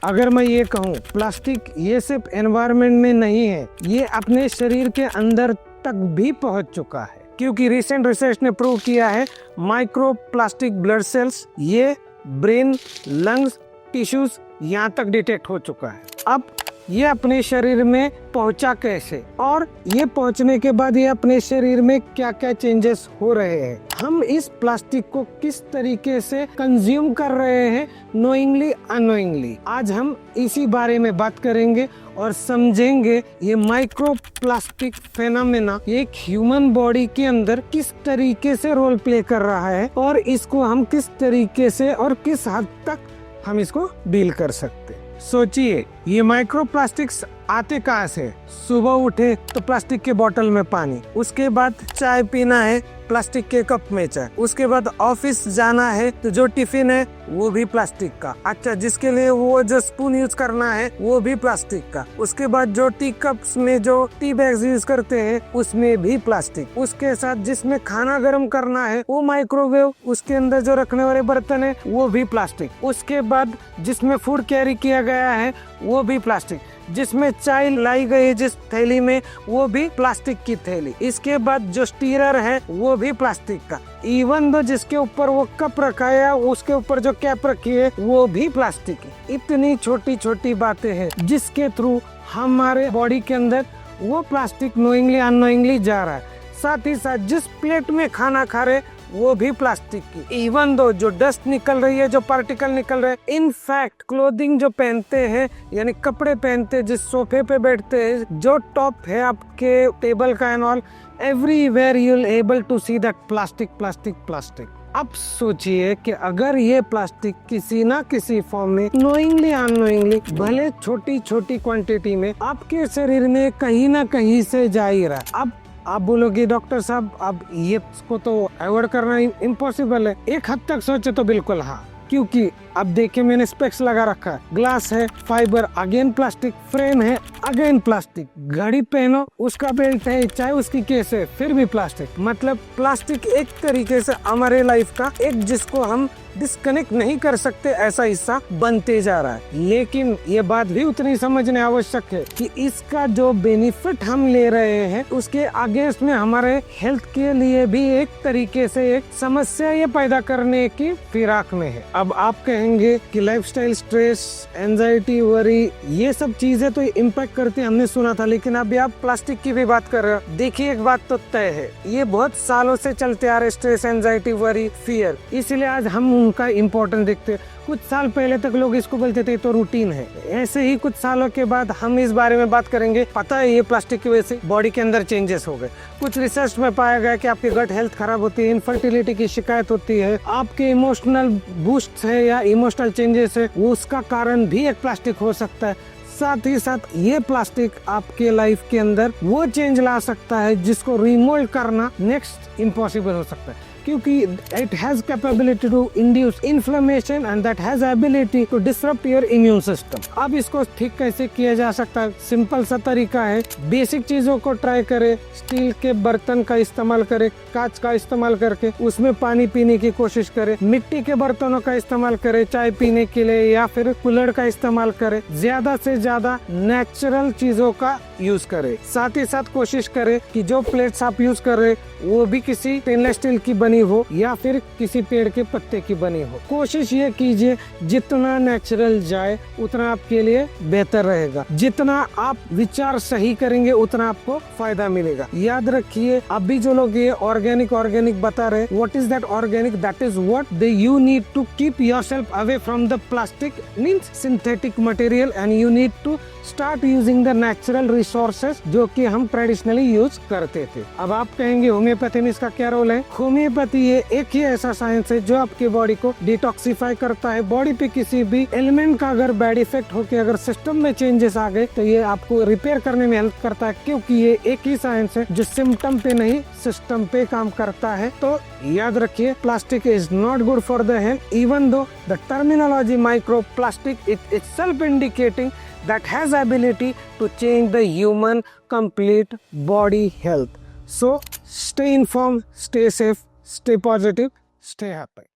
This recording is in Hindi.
अगर मैं ये कहूँ प्लास्टिक ये सिर्फ एनवायरनमेंट में नहीं है, ये अपने शरीर के अंदर तक भी पहुंच चुका है, क्योंकि रिसेंट रिसर्च ने प्रूव किया है माइक्रो प्लास्टिक ब्लड सेल्स ये ब्रेन, लंग्स, टिश्यूज यहाँ तक डिटेक्ट हो चुका है। अब ये अपने शरीर में पहुंचा कैसे, और ये पहुंचने के बाद ये अपने शरीर में क्या क्या चेंजेस हो रहे हैं, हम इस प्लास्टिक को किस तरीके से कंज्यूम कर रहे हैं नोइंगली अनोइंगली, आज हम इसी बारे में बात करेंगे और समझेंगे ये माइक्रो प्लास्टिक फेनोमेना एक ह्यूमन बॉडी के अंदर किस तरीके से रोल प्ले कर रहा है और इसको हम किस तरीके से और किस हद तक हम इसको डील कर सकते हैं। सोचिए ये माइक्रो प्लास्टिक्स आते कहाँ से? सुबह उठे तो प्लास्टिक के बोतल में पानी, उसके बाद चाय पीना है प्लास्टिक के कप में चाय, उसके बाद ऑफिस जाना है तो जो टिफिन है वो भी प्लास्टिक का, अच्छा जिसके लिए वो जो स्पून यूज करना है वो भी प्लास्टिक का, उसके बाद जो टी कप्स में जो टी बैग्स यूज करते हैं उसमें भी प्लास्टिक, उसके साथ जिसमें खाना गर्म करना है वो माइक्रोवेव, उसके अंदर जो रखने वाले बर्तन है वो भी प्लास्टिक, उसके बाद जिसमें फूड कैरी किया गया है वो भी प्लास्टिक, जिसमें चाय लाई गई जिस थैली में वो भी प्लास्टिक की थैली, इसके बाद जो स्टीरर है वो भी प्लास्टिक का, इवन दो जिसके ऊपर वो कप रखा है उसके ऊपर जो कैप रखी है वो भी प्लास्टिक है। इतनी छोटी छोटी बातें हैं जिसके थ्रू हमारे बॉडी के अंदर वो प्लास्टिक नोइंगली अननोइंगली जा रहा है। साथ ही साथ जिस प्लेट में खाना खा रहे वो भी प्लास्टिक की, इवन दो जो डस्ट निकल रही है, जो पार्टिकल निकल रहे हैं, इनफैक्ट क्लोथिंग जो पहनते हैं यानी कपड़े पहनते हैं, जिस सोफे पे बैठते हैं, जो टॉप है आपके टेबल का and all, everywhere you will able to see that plastic plastic plastic. अब सोचिए कि अगर ये प्लास्टिक किसी ना किसी फॉर्म में नोइंगली अननोइंगली भले छोटी छोटी क्वांटिटी में आपके शरीर में कहीं ना कहीं से जा ही रहा है। अब आप बोलोगे डॉक्टर साहब अब ये इसको तो अवॉइड करना इम्पॉसिबल है, एक हद तक सोचे तो बिल्कुल हाँ, क्योंकि अब देखिए मैंने स्पेक्स लगा रखा है, ग्लास है, फाइबर अगेन प्लास्टिक, फ्रेम है अगेन प्लास्टिक, घड़ी पहनो उसका बेल्ट है चाहे उसकी केस है फिर भी प्लास्टिक, मतलब प्लास्टिक एक तरीके से हमारे लाइफ का एक जिसको हम डिस्कनेक्ट नहीं कर सकते ऐसा हिस्सा बनते जा रहा है। लेकिन ये बात भी उतनी समझने आवश्यक है कि इसका जो बेनिफिट हम ले रहे हैं उसके अगेंस्ट में हमारे हेल्थ के लिए भी एक तरीके से एक समस्या ये पैदा करने की फिराक में है। अब आप कहेंगे कि लाइफस्टाइल स्ट्रेस, एंजाइटी, वरी ये सब चीजें तो इम्पैक्ट करती है, हमने सुना था, लेकिन अभी आप प्लास्टिक की भी बात कर रहे हो। देखिए एक बात तो तय है, ये बहुत सालों से चलते आ रहे स्ट्रेस, एंजाइटी, वरी, फियर, इसलिए आज हम उनका इम्पोर्टेंस देखते। कुछ साल पहले तक लोग इसको बोलते थे तो रूटीन है, ऐसे ही कुछ सालों के बाद हम इस बारे में बात करेंगे, पता है ये प्लास्टिक की वजह से बॉडी के अंदर चेंजेस हो गए। कुछ रिसर्च में पाया गया कि आपकी गट हेल्थ खराब होती है, इनफर्टिलिटी की शिकायत होती है, आपके इमोशनल बूस्ट है या इमोशनल चेंजेस है वो उसका कारण भी एक प्लास्टिक हो सकता है। साथ ही साथ ये प्लास्टिक आपके लाइफ के अंदर वो चेंज ला सकता है जिसको रिमोल्ड करना नेक्स्ट इम्पॉसिबल हो सकता है, क्योंकि it has capability to induce inflammation and that has ability to disrupt your immune system। अब इसको ठीक कैसे किया जा सकता है? सिंपल सा तरीका है, बेसिक चीजों को ट्राई करें, स्टील के बर्तन का इस्तेमाल करें, कांच का इस्तेमाल करके उसमें पानी पीने की कोशिश करें, मिट्टी के बर्तनों का इस्तेमाल करें चाय पीने के लिए या फिर कूलर का इस्तेमाल करें, ज्यादा से ज्यादा नेचुरल चीजों का यूज करें। साथ ही साथ कोशिश करें कि जो प्लेट्स आप यूज कर रहे वो भी किसी स्टेनलेस स्टील की बनी हो या फिर किसी पेड़ के पत्ते की बनी हो। कोशिश ये कीजिए जितना नेचुरल जाए उतना आपके लिए बेहतर रहेगा, जितना आप विचार सही करेंगे उतना आपको फायदा मिलेगा। याद रखिए अभी जो लोग ये ऑर्गेनिक बता रहे, what is that organic? That is what they you need to keep yourself away from the plastic means synthetic material and you need to start using the natural resources जो कि हम ट्रेडिशनली यूज करते थे। अब आप कहेंगे होम्योपैथी में इसका क्या रोल है? होम्योपैथी ये एक ही ऐसा साइंस है जो आपकी बॉडी को डिटॉक्सिफाई करता है। बॉडी पे किसी भी एलिमेंट का अगर बैड इफेक्ट होके अगर सिस्टम में चेंजेस आ गए तो ये आपको रिपेयर करने में हेल्प करता है, क्योंकि ये एक ही साइंस है जो सिम्टम पे नहीं सिस्टम पे काम करता है। तो याद रखिए plastic is not good for the health, even though the terminology micro plastic it itself indicating that has ability to change the human complete body health. So stay informed, stay safe, stay positive, stay happy.